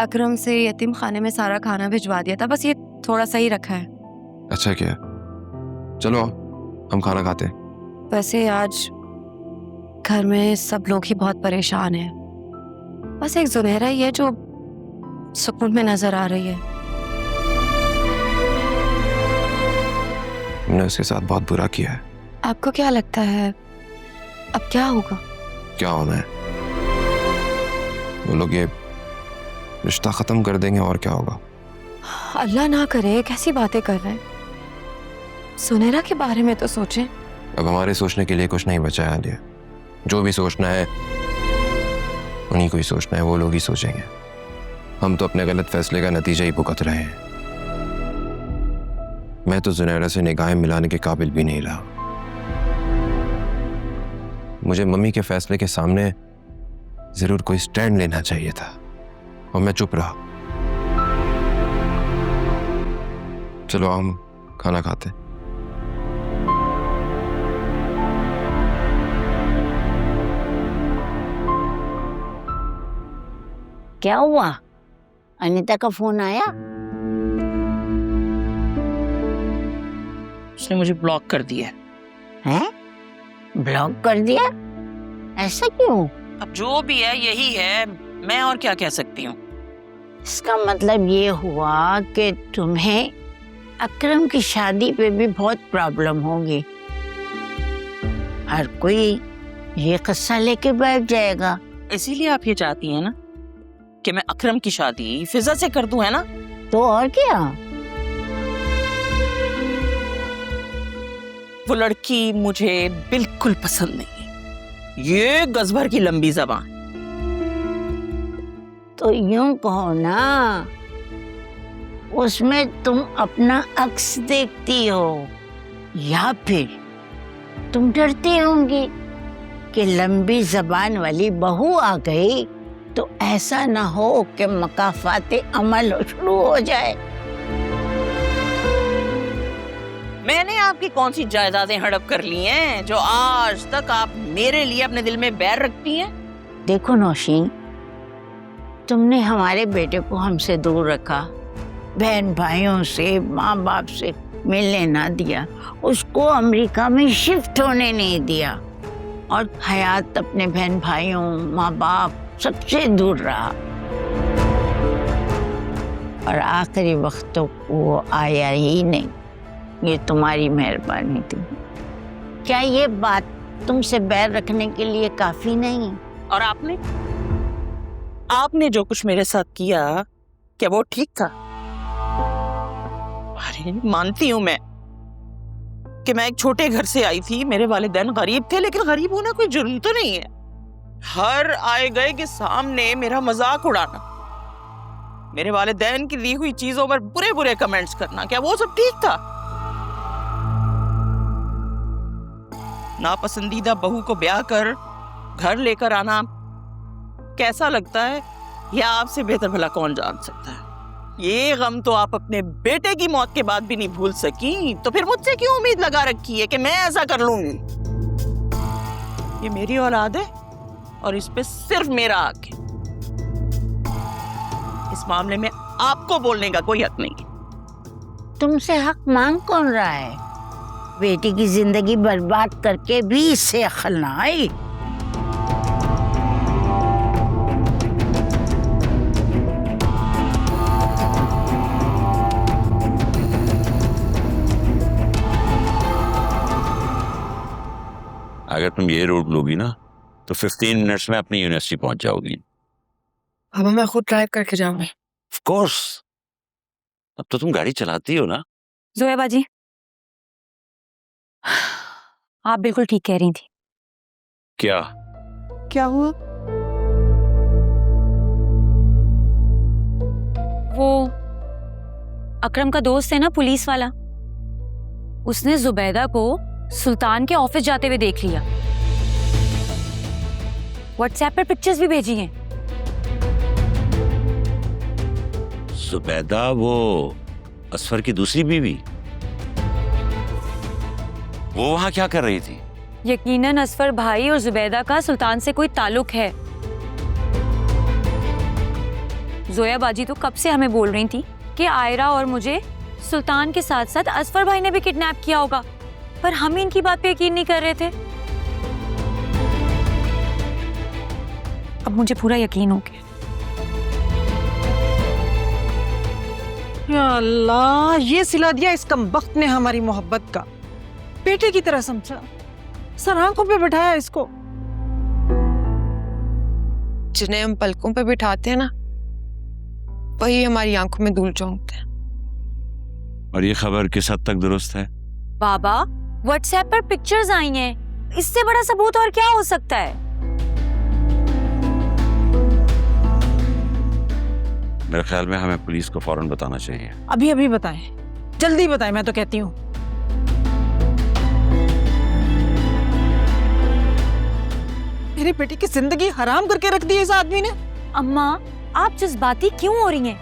अकरम से यतीम खाने में सारा खाना भिजवा दिया था, बस ये थोड़ा सा ही रखा है। अच्छा क्या, चलो हम खाना खाते हैं। वैसे आज घर में सब लोग ही बहुत परेशान हैं, बस एक जुनैरा ही है जो सुकून में नजर आ रही है। हमने उसके साथ बहुत बुरा किया है। आपको क्या लगता है अब क्या होगा? क्या होना है, वो लोग ये रिश्ता खत्म कर देंगे और क्या होगा। अल्लाह ना करे, कैसी बातें कर रहे हैं। सुनैरा के बारे में तो सोचें। अब हमारे सोचने के लिए कुछ नहीं बचा है आलिया। जो भी सोचना है उन्हीं को ही सोचना है, वो लोग ही सोचेंगे। हम तो अपने गलत फैसले का नतीजा ही भुगत रहे हैं। मैं तो जुनैरा से निगाहें मिलाने के काबिल भी नहीं रहा। मुझे मम्मी के फैसले के सामने जरूर कोई स्टैंड लेना चाहिए था और मैं चुप रहा। चलो हम खाना खाते हैं। क्या हुआ? अनीता का फोन आया? उसने मुझे ब्लॉक कर दिया है? ब्लॉक कर दिया? ऐसा क्यों? अब जो भी है यही है, मैं और क्या कह सकती हूँ। इसका मतलब ये हुआ कि तुम्हें अकरम की शादी पे भी बहुत प्रॉब्लम होगी। हर कोई ये किस्सा लेके बैठ जाएगा। इसीलिए आप ये चाहती हैं ना कि मैं अकरम की शादी फिजा से कर दूं, है ना? तो और क्या? वो लड़की मुझे बिल्कुल पसंद नहीं है। ये गज़भर की लंबी ज़बान। तो यूं कहो ना, उसमें तुम अपना अक्स देखती हो, या फिर तुम डरती होंगी कि लंबी जबान वाली बहू आ गई तो ऐसा ना हो कि मकाफाते अमल शुरू हो जाए। मैंने आपकी कौन सी जायदादें हड़प कर ली हैं जो आज तक आप मेरे लिए अपने दिल में बैर रखती हैं? देखो नौशीन, तुमने हमारे बेटे को हमसे दूर रखा, बहन भाइयों से, माँ बाप से मिलने ना दिया, उसको अमेरिका में शिफ्ट होने नहीं दिया, और हयात अपने बहन भाइयों, माँ बाप सबसे दूर रहा, और आखिरी वक्त तो वो आया ही नहीं। ये तुम्हारी मेहरबानी थी। क्या ये बात तुमसे बैर रखने के लिए काफी नहीं? और आपने जो कुछ मेरे साथ किया, क्या वो ठीक था? अरे मानती हूं मैं कि मैं एक छोटे घर से आई थी, मेरे वालिदैन गरीब थे, लेकिन गरीब होना कोई जुर्म तो नहीं है। हर आए गए के सामने मेरा मजाक उड़ाना, मेरे वालिदैन की दी हुई चीजों पर बुरे बुरे कमेंट्स करना, क्या वो सब ठीक था? नापसंदीदा बहू को ब्याह कर घर लेकर आना कैसा लगता है, यह आपसे बेहतर भला कौन जान सकता है। ये गम तो आप अपने बेटे की मौत के बाद भी नहीं भूल सकी, तो फिर मुझसे क्यों उम्मीद लगा रखी है कि मैं ऐसा कर लूंगी? ये मेरी औलाद है और इस पे सिर्फ मेरा हक है। इस मामले में आपको बोलने का कोई हक नहीं। तुमसे हक मांग कौन रहा है? बेटी की जिंदगी बर्बाद करके भी इससे अक्ल ना आई। अगर तुम ये रोड लोगी ना तो 15 मिनट्स में अपनी यूनिवर्सिटी पहुंच जाओगी। अब मैं खुद ड्राइव करके जाऊंगी। ऑफ कोर्स, अब तो तुम गाड़ी चलाती हो ना। जोया बाजी, आप बिल्कुल ठीक कह रही थी। क्या हुआ? वो अकरम का दोस्त है ना, पुलिस वाला, उसने जुबैदा को सुल्तान के ऑफिस जाते हुए देख लिया। व्हाट्सएप पर पिक्चर्स भी भेजी हैं। जुबैदा वो असफर की दूसरी बीवी, वो वहां क्या कर रही थी? यकीनन असफर भाई और जुबैदा का सुल्तान से कोई ताल्लुक है, जोया बाजी तो कब से हमें बोल रही थी कि आयरा और मुझे सुल्तान के साथ साथ असफर भाई ने भी किडनैप किया होगा, पर हम इनकी बात पे यकीन नहीं कर रहे थे। अब मुझे पूरा यकीन हो गया। या अल्लाह, ये सिला दिया इस कमबख्त ने हमारी मोहब्बत का। बेटे की तरह समझा, सर आंखों पे बिठाया इसको। जिन्हें हम पलकों पे बिठाते हैं ना, वही हमारी आंखों में धूल झोंकते हैं। और ये खबर किस हद तक दुरुस्त है? बाबा, व्हाट्सएप पर पिक्चर्स आई हैं, इससे बड़ा सबूत और क्या हो सकता है? मेरे ख्याल में हमें पुलिस को फौरन बताना चाहिए। अभी अभी बताएं, जल्दी बताएं, मैं तो कहती हूँ। मेरी बेटी की जिंदगी हराम करके रख दी इस आदमी ने। अम्मा, आप जज्बाती क्यों हो रही हैं?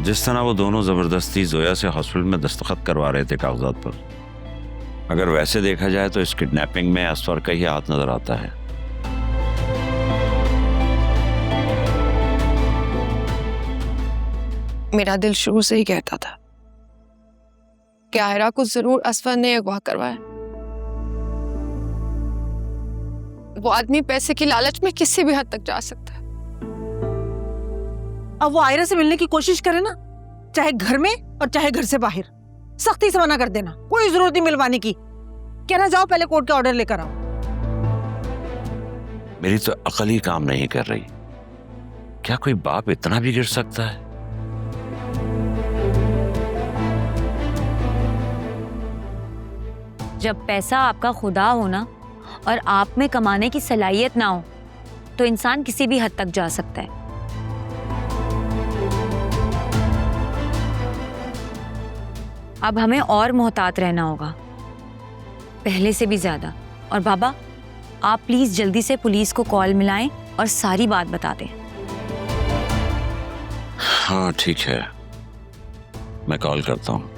जिस तरह वो दोनों जबरदस्ती जोया से हॉस्पिटल में दस्तखत करवा रहे थे कागजात पर, अगर वैसे देखा जाए तो इस किडनैपिंग में असफर का ही हाथ नजर आता है। मेरा दिल शुरू से ही कहता था कि आयरा को जरूर असफर ने अगवा करवाया। वो आदमी पैसे की लालच में किसी भी हद तक जा सकता है। अब वो आयरा से मिलने की कोशिश करे ना, चाहे घर में और चाहे घर से बाहर, सख्ती से मना कर देना। कोई जरूरत नहीं मिलवाने की, कहना जाओ पहले कोर्ट का ऑर्डर लेकर आओ। मेरी तो अकल ही काम नहीं कर रही। क्या कोई बाप इतना भी गिर सकता है? जब पैसा आपका खुदा हो ना और आप में कमाने की सलाहियत ना हो, तो इंसान किसी भी हद तक जा सकता है। अब हमें और मोहतात रहना होगा, पहले से भी ज्यादा। और बाबा, आप प्लीज जल्दी से पुलिस को कॉल मिलाएं और सारी बात बता दें। हाँ ठीक है, मैं कॉल करता हूँ।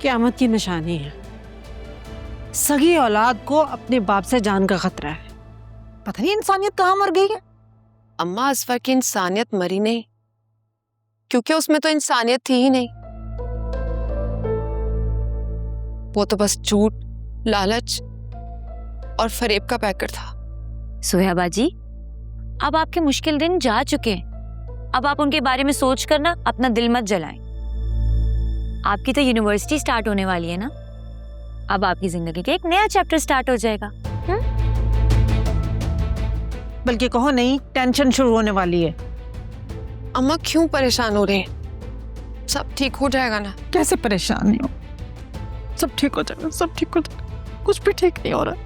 क़यामत की निशानी है। सगी औलाद को अपने बाप से जान का खतरा है। पता नहीं इंसानियत कहाँ मर गई है। अम्मा, असफर की इंसानियत मरी नहीं, क्योंकि उसमें तो इंसानियत थी ही नहीं। वो तो बस झूठ, लालच और फरेब का पैकर था। सोया बाजी, अब आपके मुश्किल दिन जा चुके हैं। अब आप उनके बारे में सोच कर ना अपना दिल मत जलाएं। आपकी तो यूनिवर्सिटी स्टार्ट होने वाली है ना, अब आपकी जिंदगी का एक नया चैप्टर स्टार्ट हो जाएगा। बल्कि कहो नहीं, टेंशन शुरू होने वाली है। अम्मा क्यों परेशान हो रहे हैं? सब ठीक हो जाएगा ना? कैसे परेशान नहीं हो? सब ठीक हो जाएगा, सब ठीक हो जाएगा। कुछ भी ठीक नहीं हो रहा।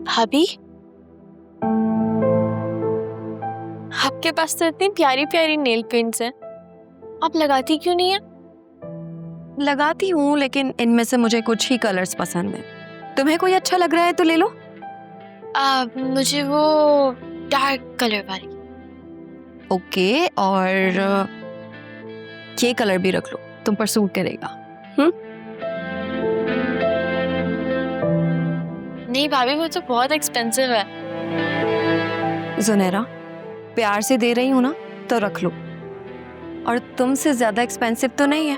भाभी, आपके पास तो इतनी प्यारी प्यारी नेल पेंट्स हैं, आप लगाती क्यों नहीं है? लगाती हूँ, लेकिन इनमें से मुझे कुछ ही कलर्स पसंद है। तुम्हें कोई अच्छा लग रहा है तो ले लो। मुझे वो डार्क कलर वाली। ओके, और ये कलर भी रख लो, तुम पर सूट करेगा। नहीं भाभी, वो तो बहुत एक्सपेंसिव है। जुनैरा, प्यार से दे रही हूँ ना, तो रख लो। और तुमसे ज्यादा एक्सपेंसिव तो नहीं है।